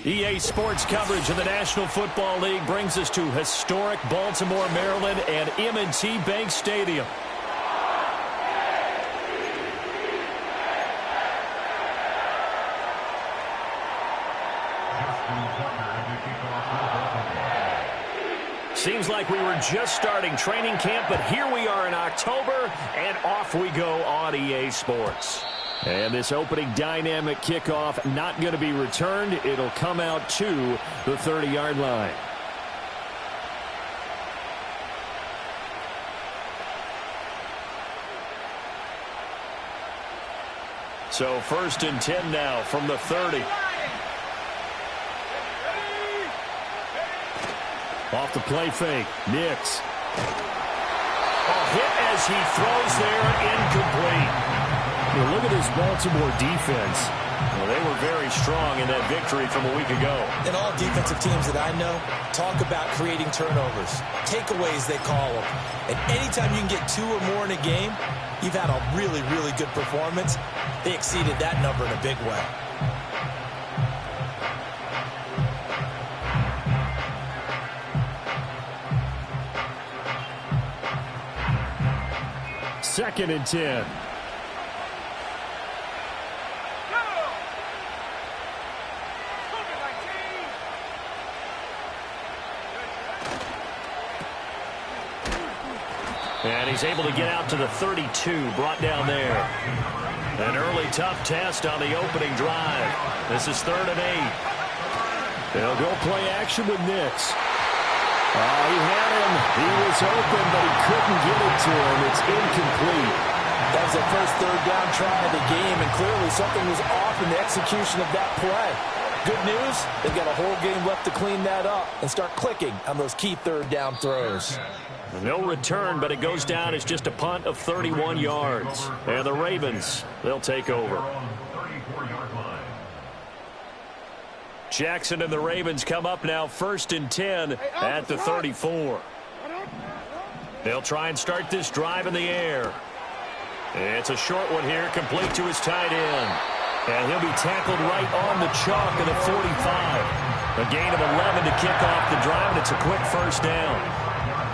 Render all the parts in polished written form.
EA Sports coverage of the National Football League brings us to historic Baltimore, Maryland, and M&T Bank Stadium. Seems like we were just starting training camp, but here we are in October, and off we go on EA Sports. And this opening dynamic kickoff not going to be returned. It'll come out to the 30-yard line. So 1st and 10 now from the 30. Off the play fake. Nix. A hit as he throws there, incomplete. Well, look at this Baltimore defense. Well, they were very strong in that victory from a week ago. And all defensive teams that I know talk about creating turnovers. Takeaways, they call them. And anytime you can get 2 or more in a game, you've had a really, really good performance. They exceeded that number in a big way. Second and 10. And he's able to get out to the 32, brought down there. An early tough test on the opening drive. This is 3rd and 8. They'll go play action with Nix. He had him. He was open, but he couldn't get it to him. It's incomplete. That was the first 3rd down try of the game, and clearly something was off in the execution of that play. Good news, they've got a whole game left to clean that up and start clicking on those key 3rd down throws. No return, but it goes down as just a punt of 31 yards. And the Ravens, they'll take over. Jackson and the Ravens come up now 1st and 10 at the 34. They'll try and start this drive in the air. It's a short one here, complete to his tight end. And he'll be tackled right on the chalk of the 45. A gain of 11 to kick off the drive, and it's a quick 1st down.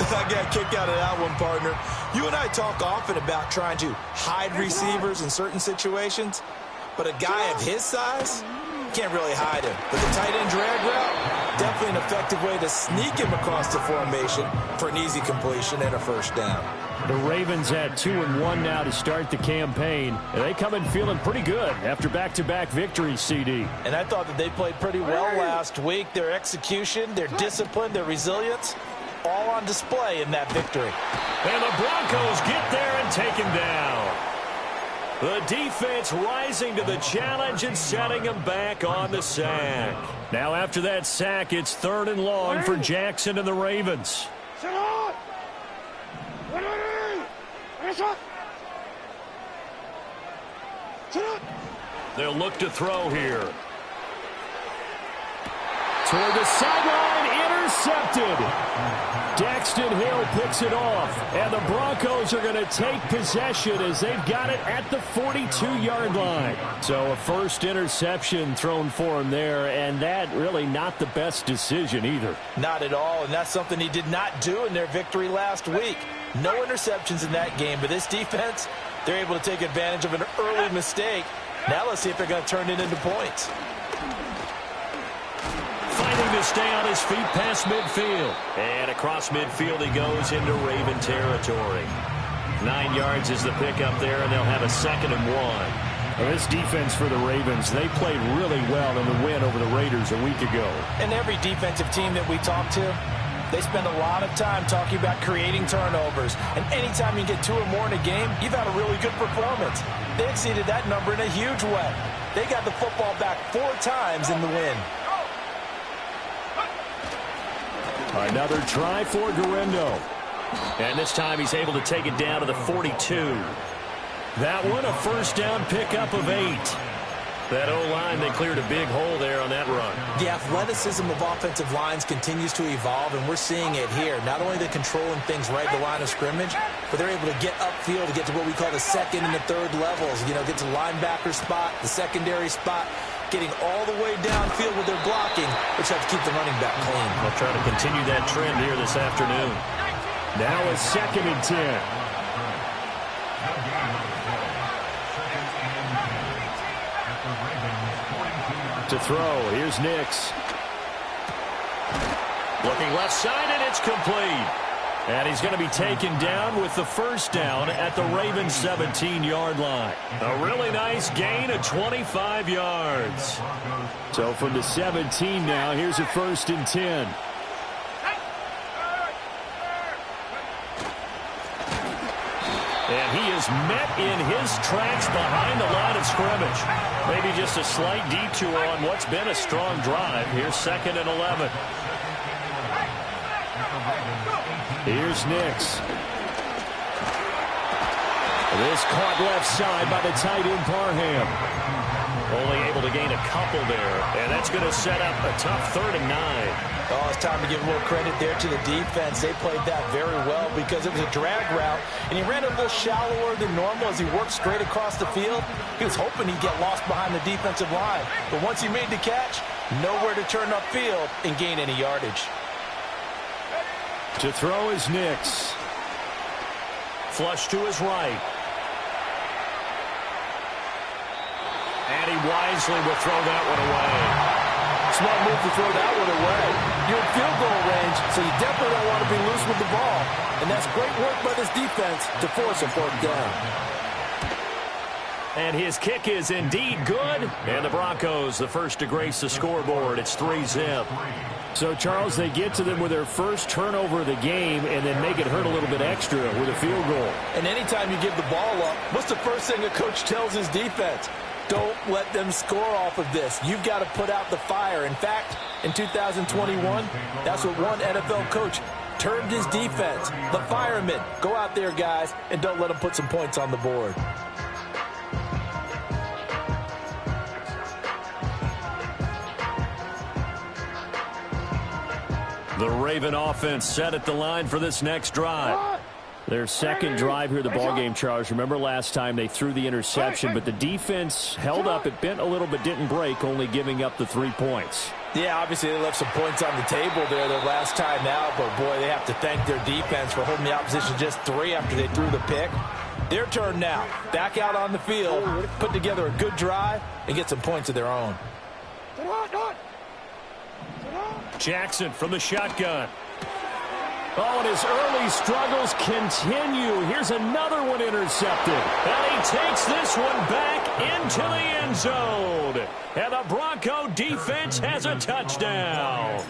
I got a kick out of that one, partner. You and I talk often about trying to hide receivers in certain situations, but a guy of his size can't really hide him. But the tight end drag route, definitely an effective way to sneak him across the formation for an easy completion and a 1st down. The Ravens at 2-1 now to start the campaign. And they come in feeling pretty good after back-to-back victories, CD. And I thought that they played pretty well last week. Their execution, their discipline, their resilience, all on display in that victory. And the Broncos get there and take him down. The defense rising to the challenge and setting him back on the sack. Now after that sack, it's 3rd and long for Jackson and the Ravens. They'll look to throw here. Toward the sideline, intercepted. Daxton Hill picks it off, and the Broncos are going to take possession as they've got it at the 42-yard line. So a first interception thrown for him there, and that really not the best decision either. Not at all, and that's something he did not do in their victory last week. No interceptions in that game, but this defense, they're able to take advantage of an early mistake. Now let's see if they're going to turn it into points. Fighting to stay on his feet past midfield. And across midfield he goes into Raven territory. 9 yards is the pickup there, and they'll have a 2nd and 1. Well, this defense for the Ravens, they played really well in the win over the Raiders a week ago. And every defensive team that we talk to, they spend a lot of time talking about creating turnovers. And anytime you get 2 or more in a game, you've had a really good performance. They exceeded that number in a huge way. They got the football back 4 times in the win. Another try for Garendo. And this time he's able to take it down to the 42. That one, a 1st down pickup of 8. That O-line, they cleared a big hole there on that run. The athleticism of offensive lines continues to evolve, and we're seeing it here. Not only are they controlling things right at the line of scrimmage, but they're able to get upfield to get to what we call the 2nd and the 3rd levels. You know, get to the linebacker spot, the secondary spot. getting all the way downfield with their blocking, which helps keep the running back clean. They'll try to continue that trend here this afternoon. Now a 2nd and 10. To throw, here's Nix. Looking left side, and it's complete. And he's going to be taken down with the first down at the Ravens' 17-yard line. A really nice gain of 25 yards. So from the 17 now, here's a 1st and 10. And he is met in his tracks behind the line of scrimmage. Maybe just a slight detour on what's been a strong drive. Here's 2nd and 11. Here's Nix. This caught left side by the tight end Parham. Only able to gain a couple there. And that's going to set up a tough 3rd and 9. Oh, it's time to give a little credit there to the defense. They played that very well because it was a drag route, and he ran a little shallower than normal as he worked straight across the field. He was hoping he'd get lost behind the defensive line. But once he made the catch, nowhere to turn upfield and gain any yardage. To throw is Nix. Flush to his right. And he wisely will throw that one away. Smart move to throw that one away. You're in field goal range, so you definitely don't want to be loose with the ball. And that's great work by this defense to force a 4th down. And his kick is indeed good. And the Broncos, the first to grace the scoreboard. It's 3-zip. So, Charles, they get to them with their first turnover of the game and then make it hurt a little bit extra with a field goal. And anytime you give the ball up, what's the first thing a coach tells his defense? Don't let them score off of this. You've got to put out the fire. In fact, in 2021, that's what one NFL coach termed his defense. The firemen. Go out there, guys, and don't let them put some points on the board. The Raven offense set at the line for this next drive. Their second drive here, the ballgame, Charles. Remember last time they threw the interception, but the defense held up. It bent a little but didn't break, only giving up the 3 points. Yeah, obviously they left some points on the table there their last time out, but boy, they have to thank their defense for holding the opposition just 3 after they threw the pick. Their turn now. Back out on the field, put together a good drive, and get some points of their own. Jackson from the shotgun. Oh, and his early struggles continue. Here's another one intercepted. And he takes this one back into the end zone. And the Bronco defense has a touchdown.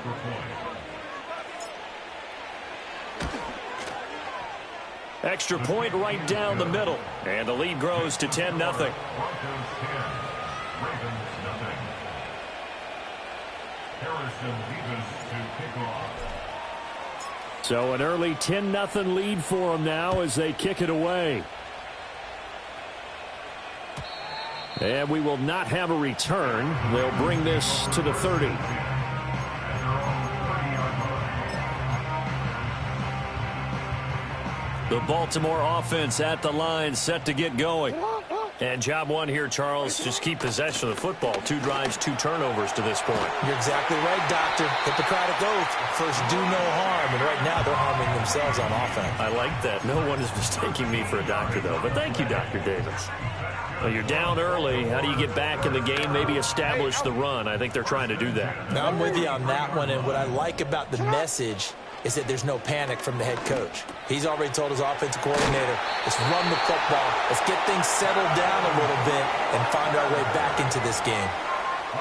Extra point right down the middle. And the lead grows to 10-0. So an early 10-0 lead for them now as they kick it away. And we will not have a return. They'll bring this to the 30. The Baltimore offense at the line, set to get going. And job one here, Charles, just keep possession of the football. 2 drives, 2 turnovers to this point. You're exactly right, Doctor. Hippocratic oath. First, do no harm. And right now, they're harming themselves on offense. I like that. No one is mistaking me for a doctor, though. But thank you, Dr. Davis. Well, you're down early. How do you get back in the game, maybe establish the run? I think they're trying to do that. Now, I'm with you on that one. And what I like about the message is that there's no panic from the head coach. He's already told his offensive coordinator, let's run the football, let's get things settled down a little bit and find our way back into this game.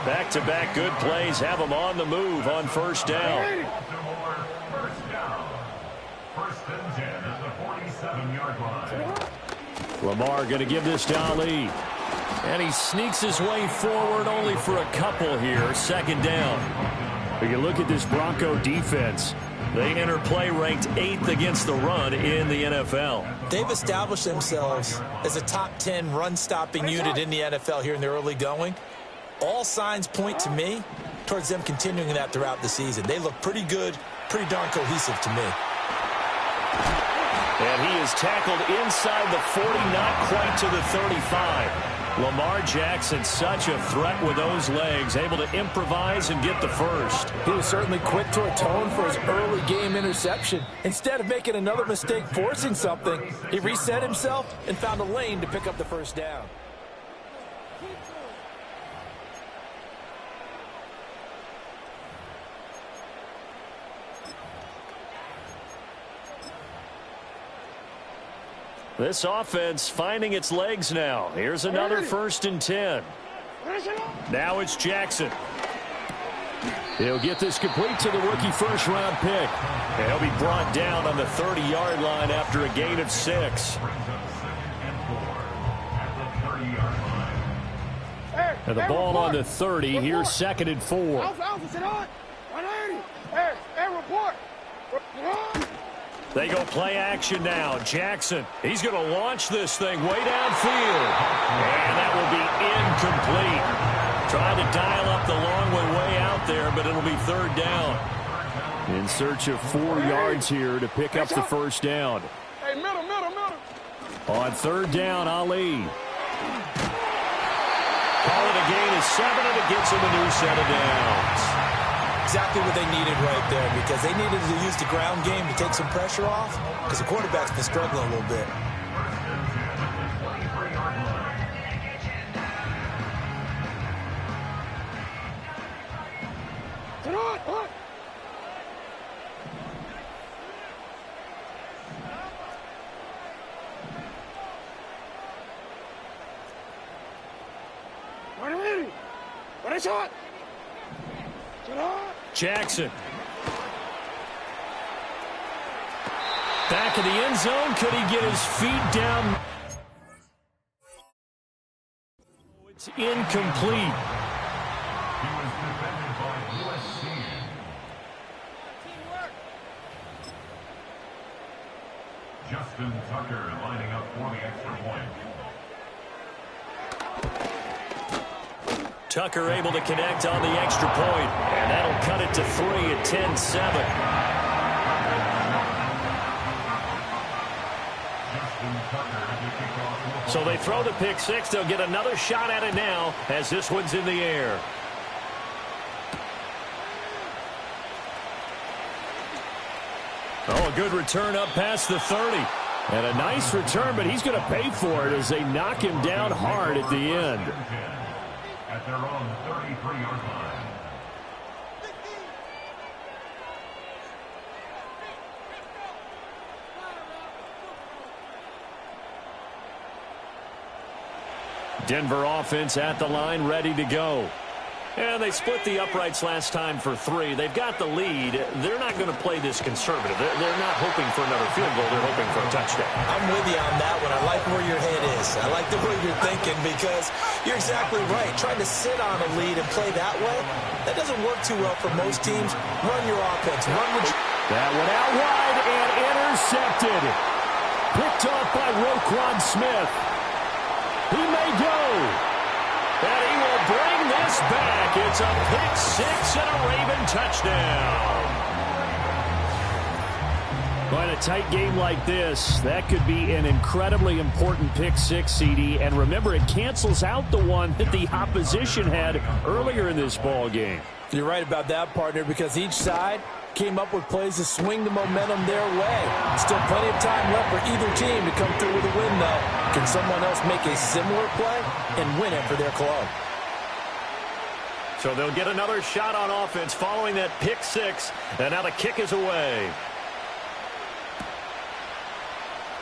Back-to-back good plays have them on the move on first down. First and 10 at the 47-yard line. Lamar going to give this to Ali. And he sneaks his way forward only for a couple here. Second down. When you look at this Bronco defense, they enter play ranked 8th against the run in the NFL. They've established themselves as a top 10 run-stopping unit in the NFL here in their early going. All signs point to me towards them continuing that throughout the season. They look pretty good, pretty darn cohesive to me. And he is tackled inside the 40, not quite to the 35. Lamar Jackson, such a threat with those legs, able to improvise and get the first. He was certainly quick to atone for his early game interception. Instead of making another mistake forcing something, he reset himself and found a lane to pick up the first down. This offense finding its legs now. Here's another 1st and 10. Now it's Jackson. He'll get this complete to the rookie first-round pick. And he'll be brought down on the 30-yard line after a gain of 6. And the ball on the 30. Here's 2nd and 4. They go play action now. Jackson, he's going to launch this thing way downfield. And that will be incomplete. Trying to dial up the long way out there, but it'll be 3rd down. In search of 4 yards here to pick up the first down. Hey, middle. On 3rd down, Ali. Call it a gain of 7, and it gets him a new set of downs. Exactly what they needed right there, because they needed to use the ground game to take some pressure off, because the quarterback's been struggling a little bit. Jackson. Back in the end zone. Could he get his feet down? It's incomplete. He was defended by USC. Justin Tucker lining up for the extra point. Tucker able to connect on the extra point, and that'll cut it to 3 at 10-7. So they throw the pick 6. They'll get another shot at it now as this one's in the air. Oh, a good return up past the 30. And a nice return, but he's going to pay for it as they knock him down hard at the end. At their own 33-yard line. Denver offense at the line, ready to go. And they split the uprights last time for 3. They've got the lead. They're not going to play this conservative. They're not hoping for another field goal. They're hoping for a touchdown. I'm with you on that one. I like where your head is. I like the way you're thinking, because you're exactly right. Trying to sit on a lead and play that way, that doesn't work too well for most teams. Run your offense. That one out wide and intercepted. Picked off by Roquan Smith. He may go. And he will bring this back. It's a pick 6 and a Raven touchdown. Well, in a tight game like this, that could be an incredibly important pick 6, CD. And remember, it cancels out the one that the opposition had earlier in this ball game. You're right about that, partner, because each side came up with plays to swing the momentum their way. Still plenty of time left for either team to come through with a win, though. Can someone else make a similar play and win it for their club? So they'll get another shot on offense following that pick 6, and now the kick is away.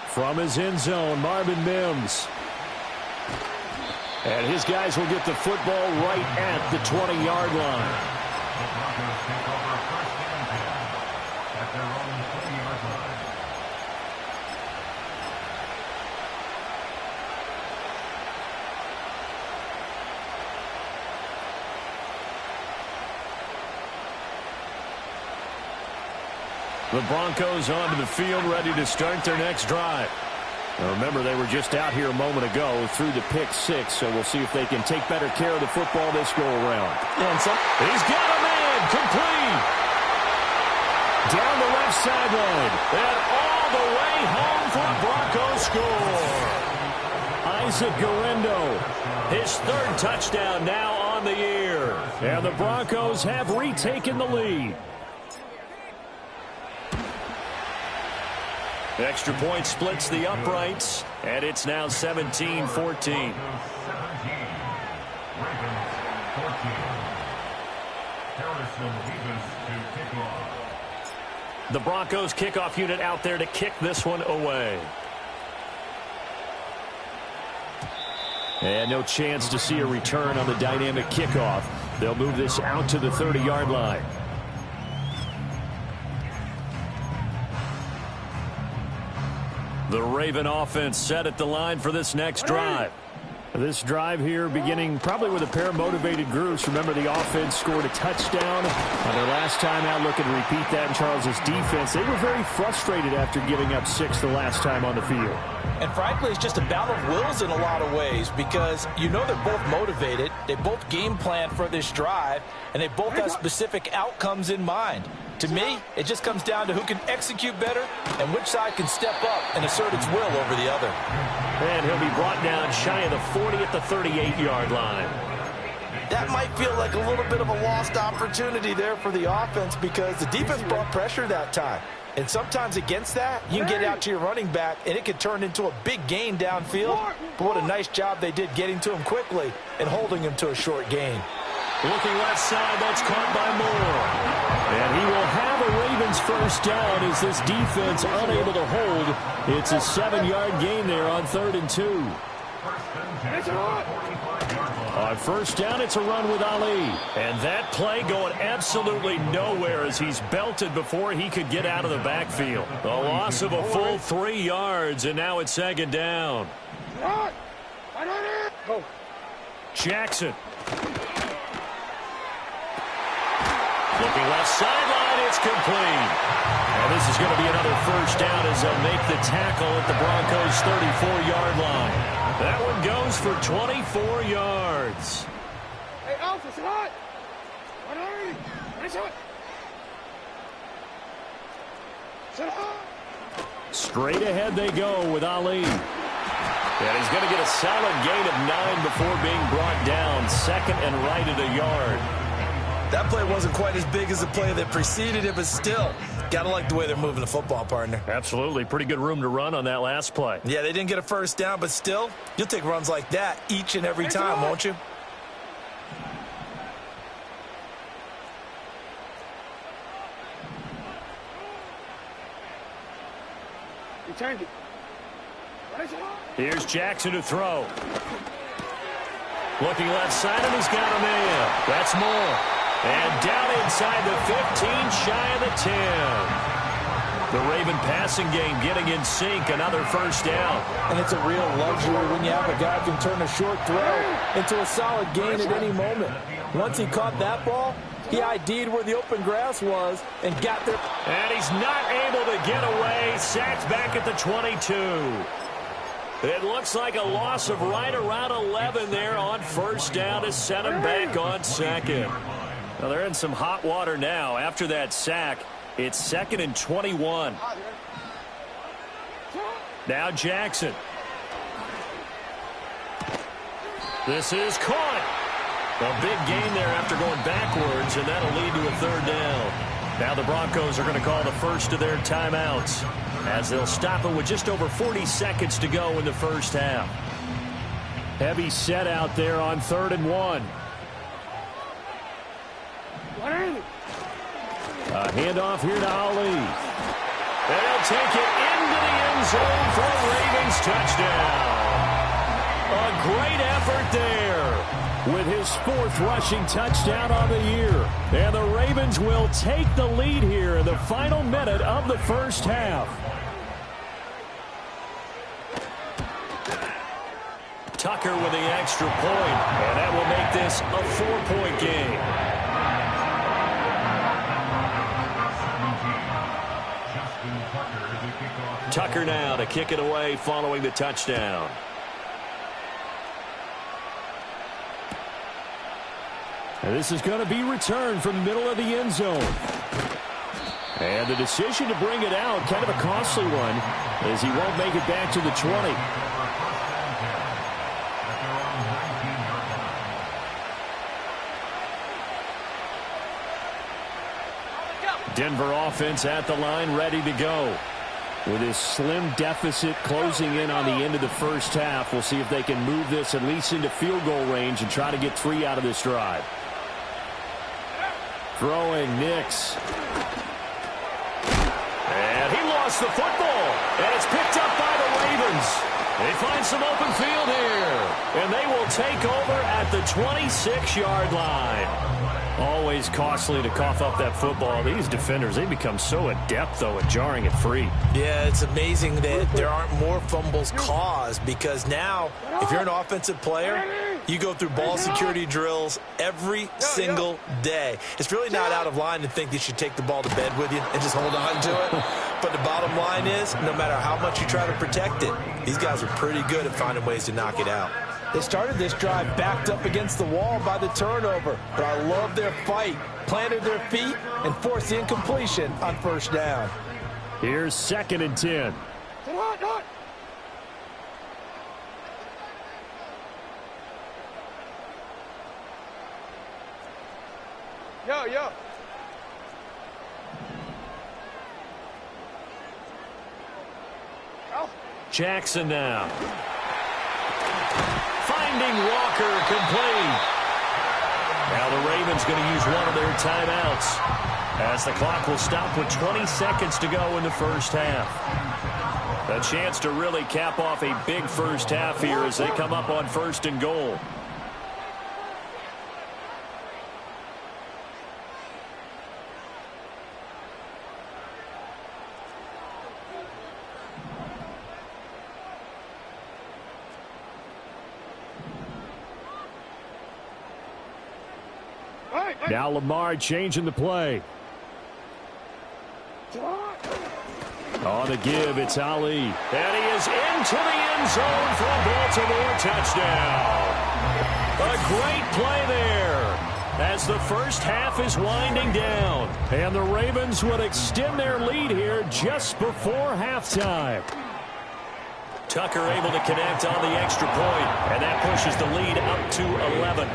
From his end zone, Marvin Mims. And his guys will get the football right at the 20-yard line. At their own 20-yard line. The Broncos onto the field, ready to start their next drive. Now remember, they were just out here a moment ago through the pick 6, so we'll see if they can take better care of the football this go-around. He's got a man, complete. Down the left sideline, and all the way home for a Broncos score. I Isaac Guerrero. His third touchdown now on the year. And the Broncos have retaken the lead. Extra point splits the uprights, and it's now 17-14. The Broncos kickoff unit out there to kick this one away. And no chance to see a return on the dynamic kickoff. They'll move this out to the 30-yard line. The Raven offense set at the line for this next drive. This drive here beginning probably with a pair of motivated groups. Remember, the offense scored a touchdown on their last time out. Looking to repeat that in Charles's defense. They were very frustrated after giving up 6 the last time on the field. And frankly, it's just a battle of wills in a lot of ways because you know they're both motivated. They both game plan for this drive, and they both have specific outcomes in mind. To me, it just comes down to who can execute better and which side can step up and assert its will over the other. And he'll be brought down shy of the 40 at the 38-yard line. That might feel like a little bit of a lost opportunity there for the offense because the defense brought pressure that time. And sometimes against that, you can get out to your running back, and it could turn into a big gain downfield. But what a nice job they did getting to him quickly and holding him to a short gain. Looking left side, that's caught by Moore. And he will have a Ravens first down as this defense unable to hold. It's a 7-yard gain there on 3rd and 2. On first down, it's a run with Ali. And that play going absolutely nowhere as he's belted before he could get out of the backfield. A loss of a full 3 yards, and now it's 2nd down. Jackson. Looking left sideline, it's complete. And this is going to be another first down as they'll make the tackle at the Broncos' 34-yard line. That one goes for 24 yards. Hey, Alpha, sit hot. Straight ahead they go with Ali. And he's going to get a solid gain of 9 before being brought down. 2nd and right at a yard. That play wasn't quite as big as the play that preceded it, but still, got to like the way they're moving the football, partner. Absolutely. Pretty good room to run on that last play. Yeah, they didn't get a first down, but still, you'll take runs like that each and every time, won't you? Here's Jackson to throw. Looking left side, and he's got a man. That's Moore. And down inside the 15, shy of the 10. The Raven passing game getting in sync, another first down. And it's a real luxury when you have a guy who can turn a short throw into a solid gain at any moment. Once he caught that ball, he ID'd where the open grass was and got there. And he's not able to get away. Sacked back at the 22. It looks like a loss of right around 11 there on first down to set him back on 2nd. Well, they're in some hot water now. After that sack, it's 2nd and 21. Now Jackson. This is caught. A big gain there after going backwards, and that'll lead to a 3rd down. Now the Broncos are going to call the first of their timeouts as they'll stop it with just over 40 seconds to go in the first half. Heavy set out there on 3rd and 1. A handoff here to Ali. And he'll take it into the end zone for a Ravens touchdown. A great effort there. With his 4th rushing touchdown on the year. And the Ravens will take the lead here in the final minute of the first half. Tucker with the extra point, and that will make this a 4-point game. Tucker now to kick it away following the touchdown. And this is going to be returned from the middle of the end zone. And the decision to bring it out, kind of a costly one, as he won't make it back to the 20. Denver offense at the line, ready to go. With his slim deficit closing in on the end of the first half, we'll see if they can move this at least into field goal range and try to get 3 out of this drive. Throwing Nix. And he lost the football. And it's picked up by the Ravens. They find some open field here. And they will take over at the 26-yard line. Always costly to cough up that football. These defenders, they become so adept, though, at jarring it free. Yeah, it's amazing that there aren't more fumbles caused, because now, if you're an offensive player, you go through ball security drills every single day. It's really not out of line to think you should take the ball to bed with you and just hold on to it. But the bottom line is, no matter how much you try to protect it, these guys are pretty good at finding ways to knock it out. They started this drive backed up against the wall by the turnover, but I love their fight. Planted their feet and forced the incompletion on first down. Here's 2nd and 10. Yo. Jackson now. Finding Walker complete. Now the Ravens going to use one of their timeouts as the clock will stop with 20 seconds to go in the first half. A chance to really cap off a big first half here as they come up on 1st and goal. Now Lamar changing the play. On the give, it's Ali. And he is into the end zone for a Baltimore touchdown. A great play there as the first half is winding down. And the Ravens would extend their lead here just before halftime. Tucker able to connect on the extra point, and that pushes the lead up to 11.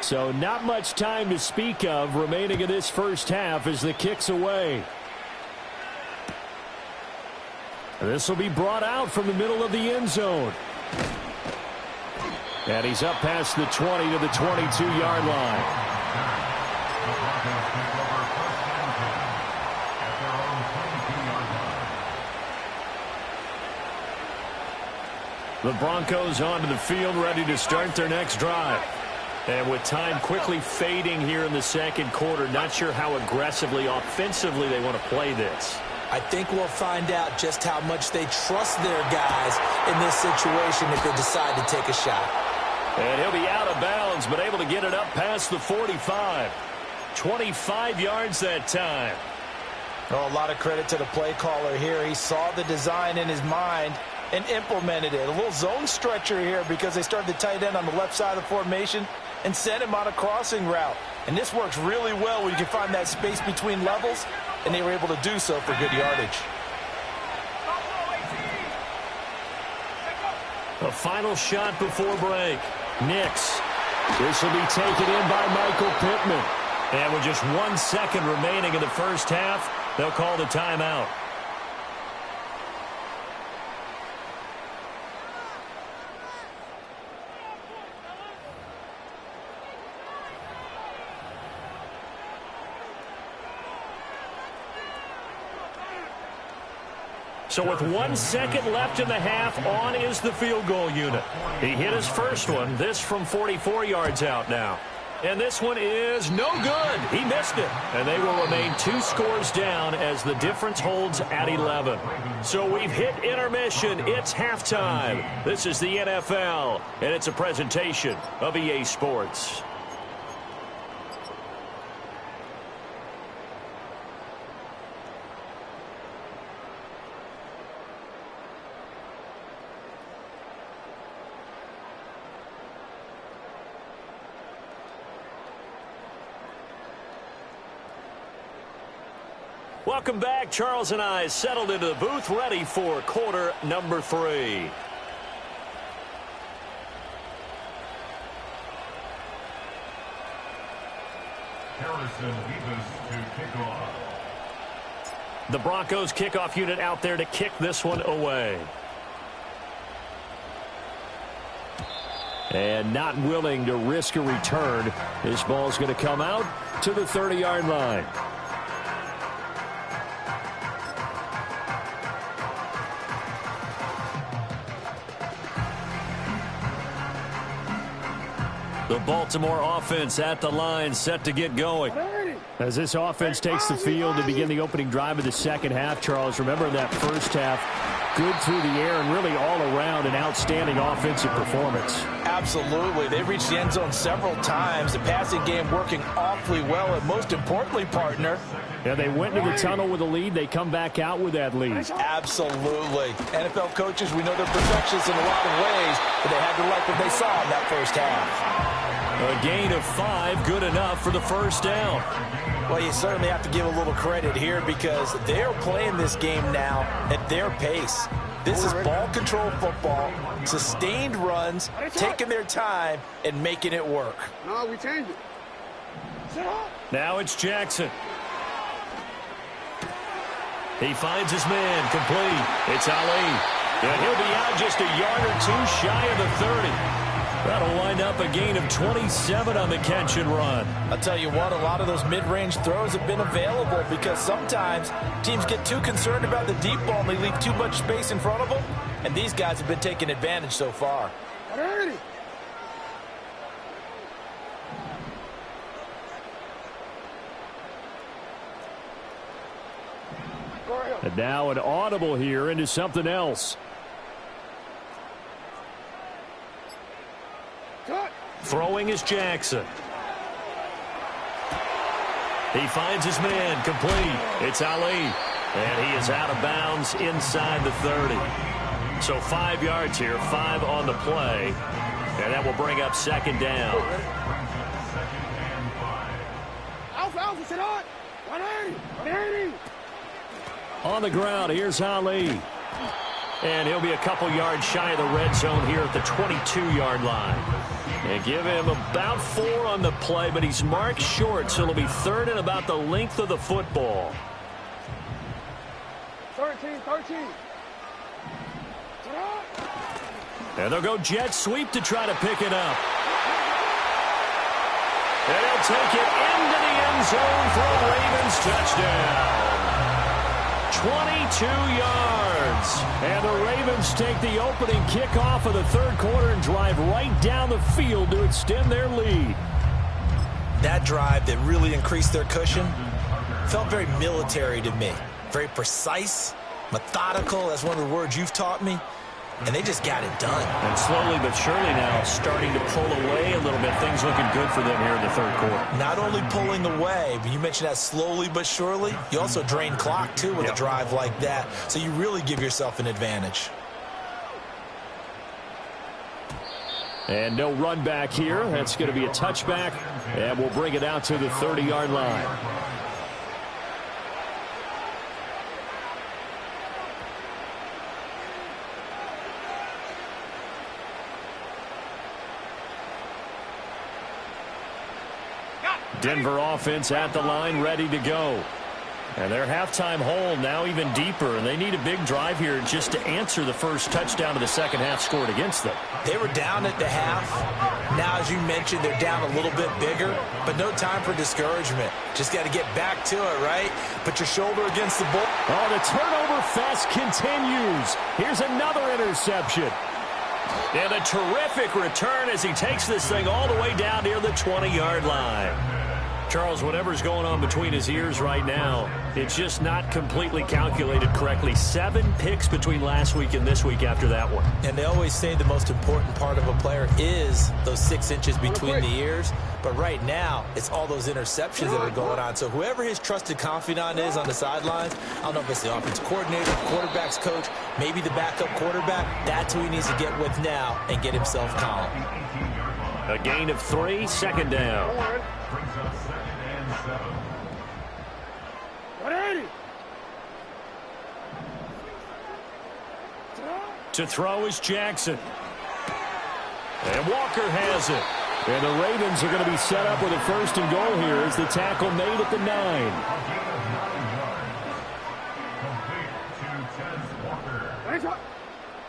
So not much time to speak of remaining in this first half as the kick's away. This will be brought out from the middle of the end zone. And he's up past the 20 to the 22-yard line. The Broncos onto the field, ready to start their next drive. And with time quickly fading here in the second quarter, not sure how aggressively, offensively they want to play this. I think we'll find out just how much they trust their guys in this situation if they decide to take a shot. And he'll be out of bounds, but able to get it up past the 45. 25 yards that time. Oh, a lot of credit to the play caller here. He saw the design in his mind and implemented it. A little zone stretcher here because they started the tight end on the left side of the formation and sent him on a crossing route. And this works really well when you can find that space between levels, and they were able to do so for good yardage. A final shot before break. Nix. This will be taken in by Michael Pittman. And with just 1 second remaining in the first half, they'll call the timeout. So with 1 second left in the half, on is the field goal unit. He hit his first one, this from 44 yards out now. And this one is no good. He missed it. And they will remain 2 scores down as the difference holds at 11. So we've hit intermission. It's halftime. This is the NFL, and it's a presentation of EA Sports. Welcome back. Charles and I settled into the booth, ready for quarter number 3. Harrison Vivas to kick off. The Broncos kickoff unit out there to kick this one away. And not willing to risk a return. This ball's going to come out to the 30-yard line. The Baltimore offense at the line, set to get going. As this offense takes the field to begin the opening drive of the second half, Charles, remember that first half, good through the air and really all around an outstanding offensive performance. Absolutely. They reached the end zone several times. The passing game working awfully well, and most importantly, partner. Yeah, they went into the tunnel with a lead. They come back out with that lead. Absolutely. NFL coaches, we know they're perfectionists in a lot of ways, but they had to like what they saw in that first half. A gain of 5, good enough for the first down. Well, you certainly have to give a little credit here because they're playing this game now at their pace. This is ball control football, sustained runs, taking their time, and making it work. No, we changed it. Now it's Jackson. He finds his man, complete. It's Ali. And he'll be out just a yard or two shy of the 30. That'll wind up a gain of 27 on the catch and run. I'll tell you what, a lot of those mid-range throws have been available because sometimes teams get too concerned about the deep ball and they leave too much space in front of them. And these guys have been taking advantage so far. And now an audible here into something else. Throwing is Jackson. He finds his man, complete. It's Ali. And he is out of bounds inside the 30. So 5 yards here, 5 on the play. And that will bring up second down. Alpha, sit on. 180. On the ground, here's Ali. And he'll be a couple yards shy of the red zone here at the 22-yard line. And give him about 4 on the play, but he's marked short, so it'll be third and about the length of the football. 13. And they'll go jet sweep to try to pick it up. And he'll take it into the end zone for a Ravens touchdown. 22 yards. And the Ravens take the opening kickoff of the third quarter and drive right down the field to extend their lead. That drive that really increased their cushion felt very military to me. Very precise, methodical. That's one of the words you've taught me. And they just got it done. And slowly but surely now starting to pull away a little bit. Things looking good for them here in the third quarter. Not only pulling away, but you mentioned that slowly but surely. You also drain clock, too, with a drive like that. So you really give yourself an advantage. And no run back here. That's going to be a touchback. And we'll bring it out to the 30-yard line. Denver offense at the line, ready to go. And their halftime hole now even deeper, and they need a big drive here just to answer the first touchdown of the second half scored against them. They were down at the half. Now, as you mentioned, they're down a little bit bigger, but no time for discouragement. Just got to get back to it, right? Put your shoulder against the ball. Oh, the turnover fest continues. Here's another interception. And a terrific return as he takes this thing all the way down near the 20-yard line. Charles, whatever's going on between his ears right now, it's just not completely calculated correctly. 7 picks between last week and this week after that one. And they always say the most important part of a player is those 6 inches between the ears. But right now, it's all those interceptions that are going on. So whoever his trusted confidant is on the sidelines, I don't know if it's the offensive coordinator, quarterback's coach, maybe the backup quarterback, that's who he needs to get with now and get himself calm. A gain of 3, second down. Brings up 2nd and 7. 180. To throw is Jackson. And Walker has it. And the Ravens are going to be set up with a 1st and goal here as the tackle made at the 9.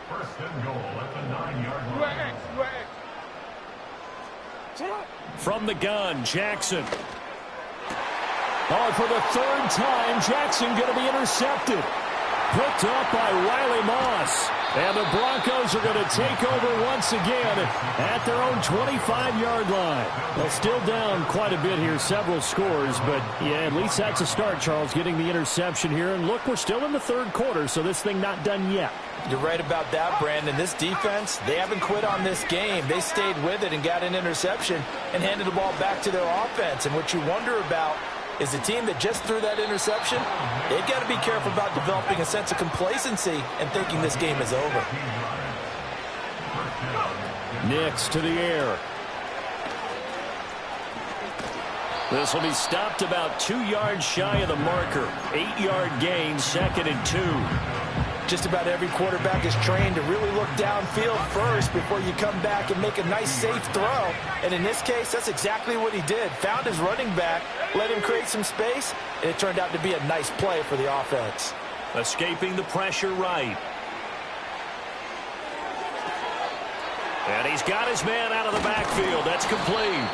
First and goal at the 9-yard line. From the gun, Jackson. Oh, for the 3rd time, Jackson going to be intercepted. Picked up by Riley Moss. And the Broncos are going to take over once again at their own 25-yard line. Well, still down quite a bit here, several scores, but yeah, at least that's a start, Charles, getting the interception here. And look, we're still in the 3rd quarter, so this thing not done yet. You're right about that, Brandon. This defense, they haven't quit on this game. They stayed with it and got an interception and handed the ball back to their offense. And what you wonder about is the team that just threw that interception, they've got to be careful about developing a sense of complacency and thinking this game is over. Nix to the air. This will be stopped about 2 yards shy of the marker. 8-yard gain, 2nd and 2. Just about every quarterback is trained to really look downfield first before you come back and make a nice, safe throw. And in this case, that's exactly what he did. Found his running back, let him create some space, and it turned out to be a nice play for the offense. Escaping the pressure right. And he's got his man out of the backfield. That's complete.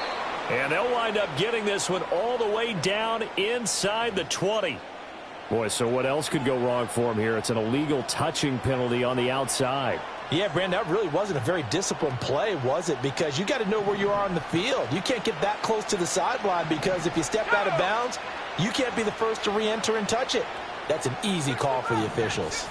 And they'll wind up getting this one all the way down inside the 20. Boy, so what else could go wrong for him here? It's an illegal touching penalty on the outside. Yeah, Brandon, that really wasn't a very disciplined play, was it? Because you got to know where you are on the field. You can't get that close to the sideline because if you step out of bounds, you can't be the first to re-enter and touch it. That's an easy call for the officials.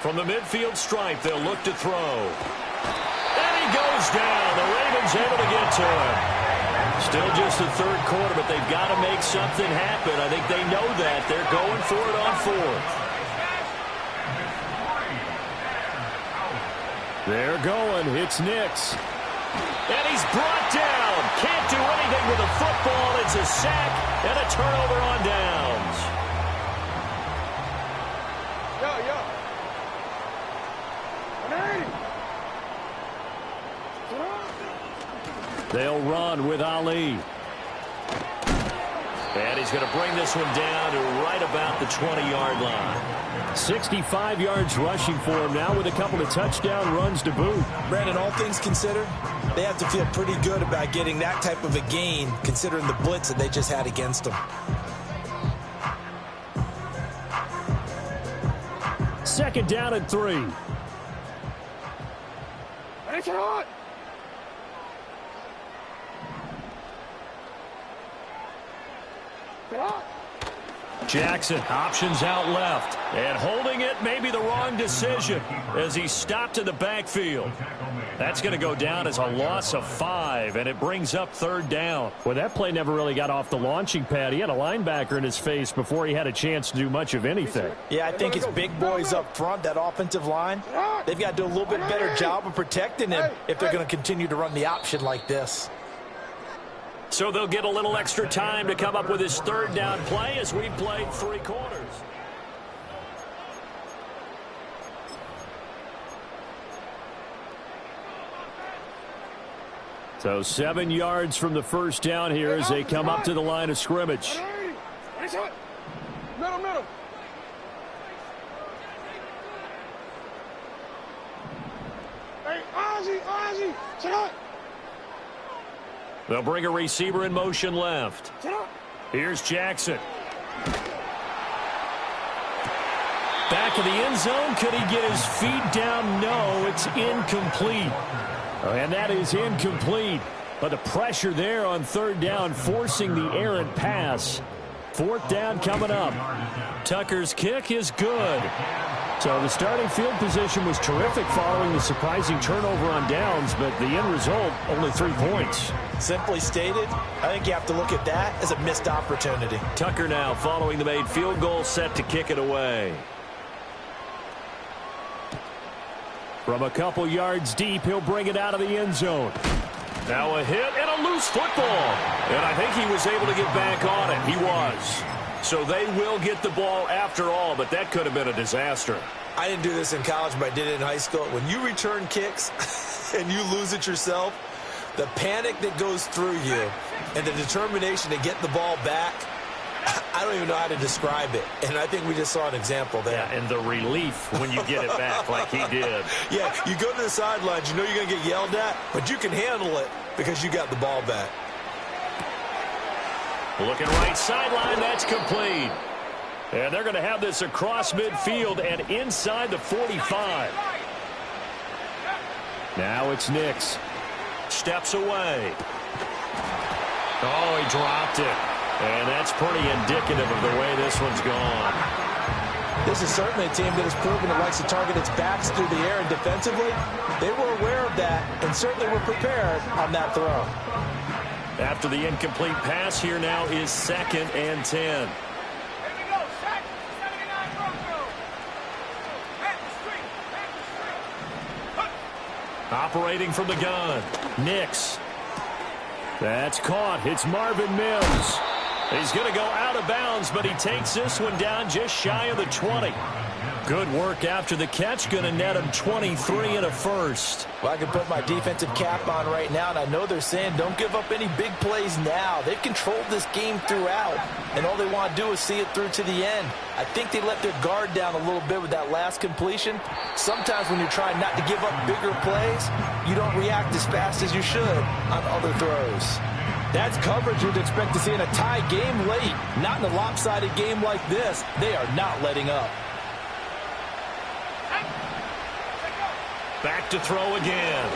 From the midfield stripe, they'll look to throw. And he goes down. The Ravens able to get to him. Still just the 3rd quarter, but they've got to make something happen. I think they know that. They're going for it on 4th. They're going. It's Nix. And he's brought down. Can't do anything with the football. It's a sack and a turnover on downs. They'll run with Ali. And he's going to bring this one down to right about the 20-yard line. 65 yards rushing for him now with a couple of touchdown runs to boot. Brandon, all things considered, they have to feel pretty good about getting that type of a gain considering the blitz that they just had against them. 2nd down and 3. Jackson options out left. And holding it may be the wrong decision as he stopped in the backfield. That's going to go down as a loss of 5, and it brings up 3rd down. Well, that play never really got off the launching pad. He had a linebacker in his face before he had a chance to do much of anything. Yeah, I think it's big boys up front, that offensive line. They've got to do a little bit better job of protecting him if they're going to continue to run the option like this. So they'll get a little extra time to come up with his 3rd down play as we played 3 quarters. So 7 yards from the 1st down here as they come up to the line of scrimmage. Middle. Hey, Ozzy, sit up. They'll bring a receiver in motion left. Here's Jackson. Back of the end zone. Could he get his feet down? No, it's incomplete. And that is incomplete. But the pressure there on 3rd down, forcing the errant pass. 4th down coming up. Tucker's kick is good. So the starting field position was terrific following the surprising turnover on downs, but the end result, only 3 points. Simply stated, I think you have to look at that as a missed opportunity. Tucker now following the made field goal, set to kick it away. From a couple yards deep, he'll bring it out of the end zone. Now a hit and a loose football. And I think he was able to get back on it. He was. So they will get the ball after all, but that could have been a disaster. I didn't do this in college, but I did it in high school. When you return kicks and you lose it yourself, The panic that goes through you and the determination to get the ball back, I don't even know how to describe it. And I think we just saw an example there. Yeah, and the relief when you get it back like he did. Yeah, you go to the sidelines, you know you're going to get yelled at, but you can handle it because you got the ball back. Looking right sideline, that's complete. And they're going to have this across midfield and inside the 45. Now it's Nix. Steps away. Oh, he dropped it. And that's pretty indicative of the way this one's gone. This is certainly a team that has proven it likes to target its backs through the air and defensively. They were aware of that and certainly were prepared on that throw. After the incomplete pass, here now is 2nd and 10. Operating from the gun, Nix. That's caught. It's Marvin Mims. He's going to go out of bounds, but he takes this one down just shy of the 20. Good work after the catch. Going to net him 23 and a first. Well, I can put my defensive cap on right now, and I know they're saying don't give up any big plays now. They've controlled this game throughout, and all they want to do is see it through to the end. I think they let their guard down a little bit with that last completion. Sometimes when you're trying not to give up bigger plays, you don't react as fast as you should on other throws. That's coverage you'd expect to see in a tie game late. Not in a lopsided game like this. They are not letting up. Back to throw again.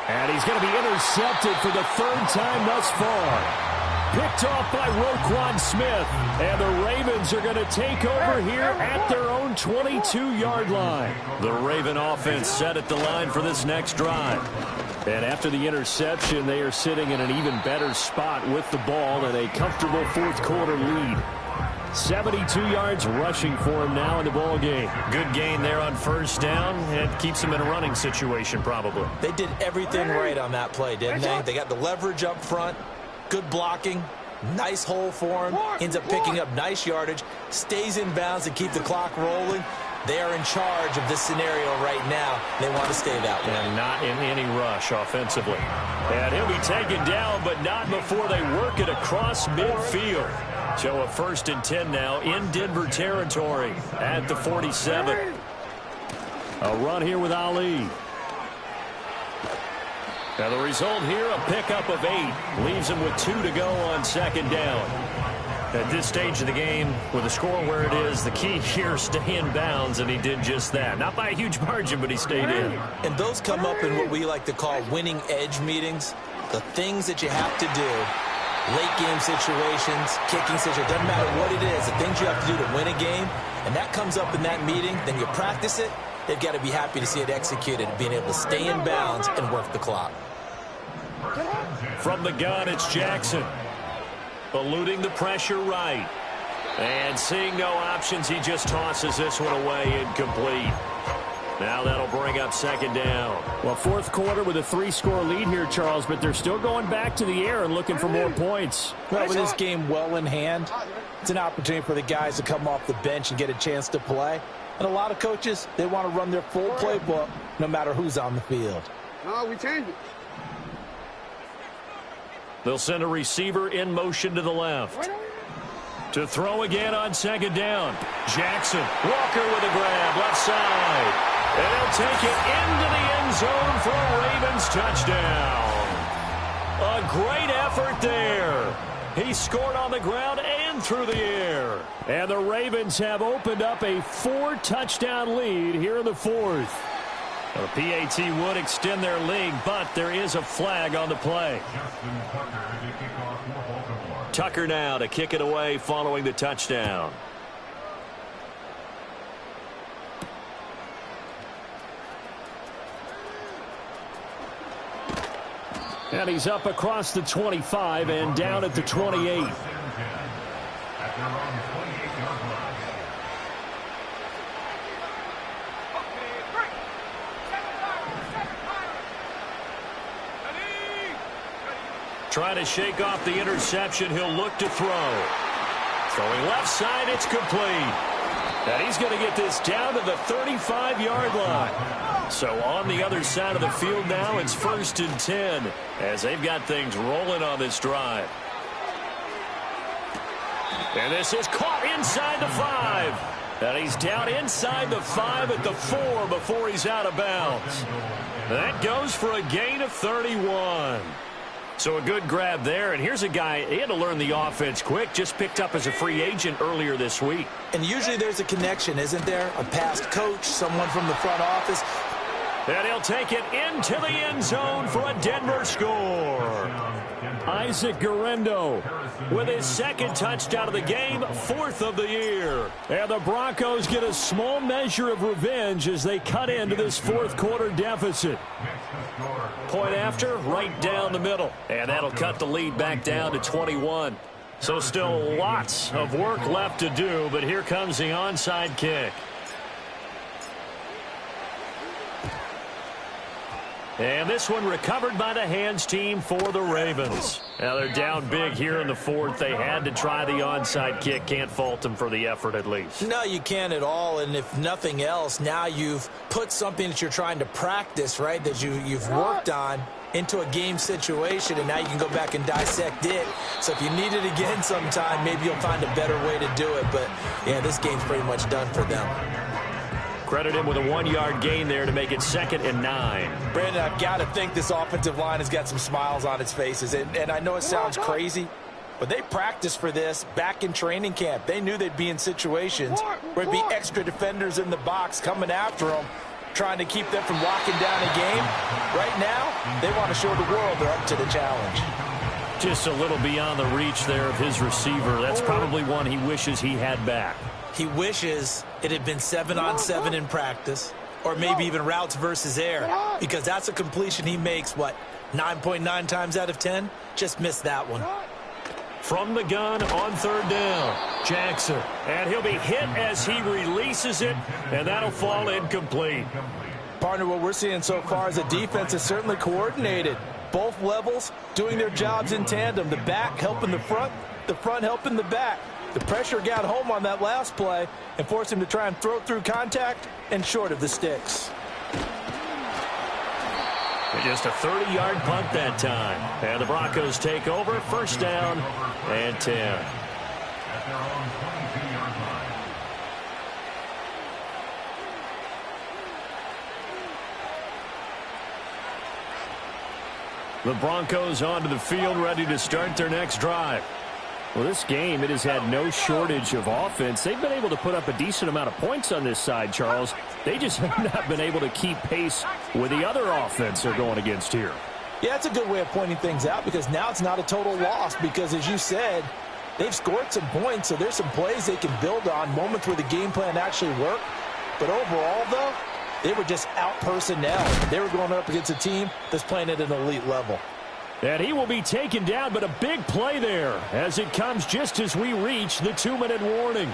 And he's going to be intercepted for the 3rd time thus far. Picked off by Roquan Smith. And the Ravens are going to take over here at their own 22-yard line. The Raven offense set at the line for this next drive. And after the interception, they are sitting in an even better spot with the ball and a comfortable 4th quarter lead. 72 yards rushing for him now in the ball game. Good gain there on 1st down. It keeps him in a running situation probably. They did everything right on that play, didn't they? They got the leverage up front, good blocking, nice hole for him, ends up picking up nice yardage, stays in bounds and keep the clock rolling. They are in charge of this scenario right now. They want to stay that way. And not in any rush offensively. And he'll be taken down, but not before they work it across midfield. So a 1st and 10 now in Denver territory at the 47. A run here with Ali. Now the result here, a pickup of 8. Leaves him with 2 to go on 2nd down. At this stage of the game, with the score where it is, the key here, stay in bounds, and he did just that. Not by a huge margin, but he stayed in. And those come up in what we like to call winning edge meetings. The things that you have to do, late game situations, kicking situations, doesn't matter what it is, the things you have to do to win a game, and that comes up in that meeting, then you practice it, they've got to be happy to see it executed, being able to stay in bounds and work the clock. From the gun, it's Jackson. Eluding the pressure right. And seeing no options, he just tosses this one away incomplete. Now that'll bring up 2nd down. Well, 4th quarter with a 3-score lead here, Charles, but they're still going back to the air and looking for more points. Well, with this game well in hand, it's an opportunity for the guys to come off the bench and get a chance to play. And a lot of coaches, they want to run their full playbook no matter who's on the field. No, we changed it. They'll send a receiver in motion to the left. To throw again on 2nd down. Jackson. Walker with a grab, left side. And he'll take it into the end zone for a Ravens touchdown. A great effort there. He scored on the ground and through the air. And the Ravens have opened up a 4-touchdown lead here in the 4th. The PAT would extend their lead, but there is a flag on the play. Tucker now to kick it away following the touchdown. And he's up across the 25 and down at the 28. Trying to shake off the interception. He'll look to throw. Throwing left side, it's complete. And he's going to get this down to the 35-yard line. So on the other side of the field now, it's 1st and 10 as they've got things rolling on this drive. And this is caught inside the 5. And he's down inside the 5 at the 4 before he's out of bounds. That goes for a gain of 31. So a good grab there. And here's a guy, he had to learn the offense quick, just picked up as a free agent earlier this week. And usually there's a connection, isn't there? A past coach, someone from the front office. And he'll take it into the end zone for a Denver score. Isaac Guerrero with his 2nd touchdown of the game, 4th of the year. And the Broncos get a small measure of revenge as they cut into this 4th quarter deficit. Point after, right down the middle. And that'll cut the lead back down to 21. So still lots of work left to do, but here comes the onside kick. And this one recovered by the hands team for the Ravens. Now they're down big here in the 4th. They had to try the onside kick. Can't fault them for the effort at least. No, you can't at all. And if nothing else, now you've put something that you're trying to practice, right, that you've worked on into a game situation, and now you can go back and dissect it. So if you need it again sometime, maybe you'll find a better way to do it. But, yeah, this game's pretty much done for them. Credit him with a 1-yard gain there to make it 2nd and 9. Brandon, I've got to think this offensive line has got some smiles on its faces. And I know it sounds crazy, but they practiced for this back in training camp. They knew they'd be in situations where there'd be extra defenders in the box coming after them, trying to keep them from locking down a game. Right now, they want to show the world they're up to the challenge. Just a little beyond the reach there of his receiver. That's probably one he wishes he had back. He wishes it had been 7-on-7 in practice, or maybe even routes versus air, because that's a completion he makes, 9.9 times out of 10? Just missed that one. From the gun on 3rd down, Jackson. And he'll be hit as he releases it, and that'll fall incomplete. Partner, what we're seeing so far is a defense is certainly coordinated. Both levels doing their jobs in tandem. The back helping the front helping the back. The pressure got home on that last play and forced him to try and throw through contact and short of the sticks. Just a 30-yard punt that time. And the Broncos take over, 1st down and 10. At their own 22-yard line. The Broncos onto the field, ready to start their next drive. Well, this game, it has had no shortage of offense. They've been able to put up a decent amount of points on this side, Charles. They just have not been able to keep pace with the other offense they're going against here. Yeah, that's a good way of pointing things out, because now it's not a total loss, because as you said, they've scored some points, so there's some plays they can build on, moments where the game plan actually worked. But overall, though, they were just out-personnel. They were going up against a team that's playing at an elite level. And he will be taken down, but a big play there as it comes just as we reach the 2-minute warning.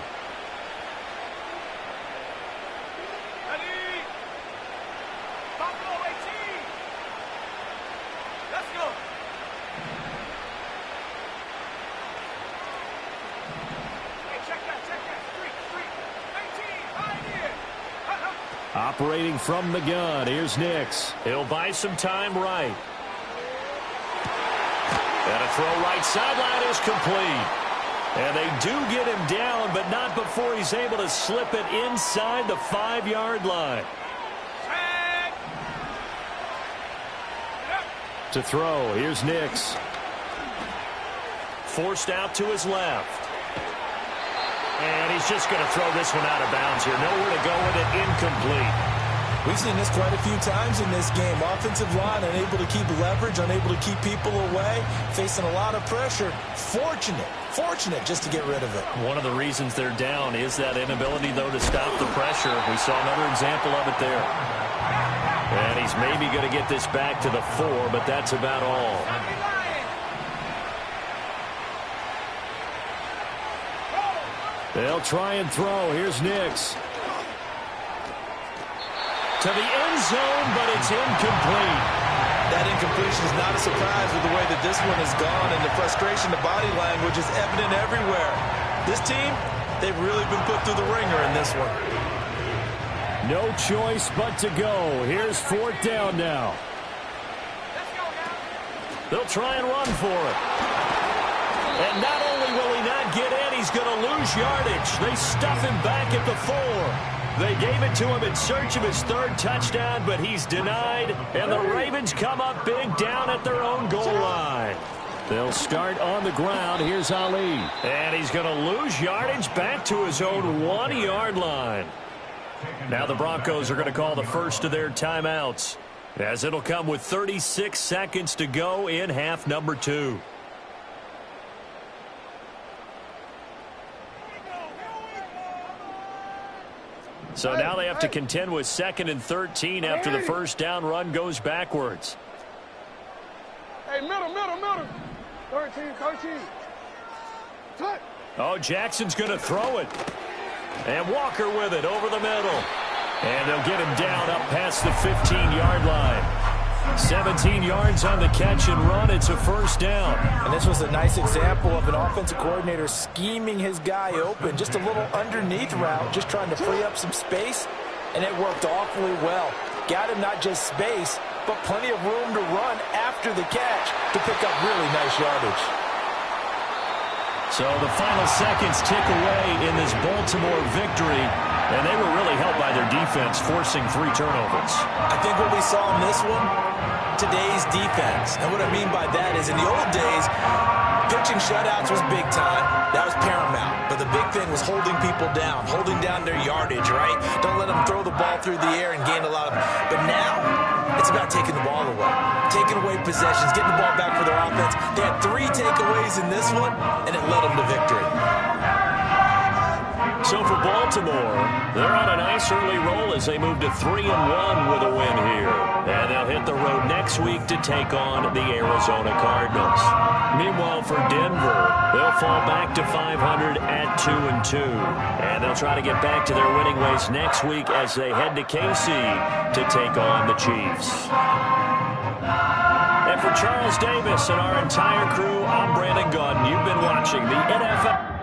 Operating from the gun, here's Nix. He'll buy some time right. And a throw right sideline is complete. And they do get him down, but not before he's able to slip it inside the 5-yard line. To throw, here's Nix. Forced out to his left. And he's just going to throw this one out of bounds here. Nowhere to go with it, incomplete. We've seen this quite a few times in this game. Offensive line unable to keep leverage, unable to keep people away, facing a lot of pressure. Fortunate just to get rid of it. One of the reasons they're down is that inability, though, to stop the pressure. We saw another example of it there. And he's maybe going to get this back to the 4, but that's about all. They'll try and throw. Here's Nix. To the end zone, but it's incomplete. That incompletion is not a surprise with the way that this one has gone, and the frustration, the body language is evident everywhere. This team, They've really been put through the ringer in this one. No choice but to go. Here's 4th down now. They'll try and run for it. And not only will he not get in, he's going to lose yardage. They stuff him back at the 4. They gave it to him in search of his 3rd touchdown, but he's denied. And the Ravens come up big down at their own goal line. They'll start on the ground. Here's Ali. And he's going to lose yardage back to his own 1-yard line. Now the Broncos are going to call the first of their timeouts, as it'll come with 36 seconds to go in half number 2. So now they have to contend with 2nd and 13 after the first down run goes backwards. Hey, middle. 13. Touch. Oh, Jackson's going to throw it. And Walker with it over the middle. And they'll get him down up past the 15-yard line. 17 yards on the catch and run. It's a first down. And this was a nice example of an offensive coordinator scheming his guy open. Just a little underneath route, just trying to free up some space. And it worked awfully well. Got him not just space, but plenty of room to run after the catch to pick up really nice yardage. So the final seconds tick away in this Baltimore victory, and they were really helped by their defense forcing 3 turnovers. I think what we saw in this one, today's defense. And what I mean by that is in the old days, pitching shutouts was big time. That was paramount. But the big thing was holding people down, holding down their yardage, right? Don't let them throw the ball through the air and gain a lot of... But now, it's about taking the ball away. Taking away possessions, getting the ball back for their offense. They had 3 takeaways in this one, and it led them to victory. So for Baltimore, they're on a nice early roll as they move to 3-1 with a win here. And they'll hit the road next week to take on the Arizona Cardinals. Meanwhile, for Denver, they'll fall back to 500 at 2-2. And they'll try to get back to their winning ways next week as they head to KC to take on the Chiefs. And for Charles Davis and our entire crew, I'm Brandon Gaudin. You've been watching the NFL.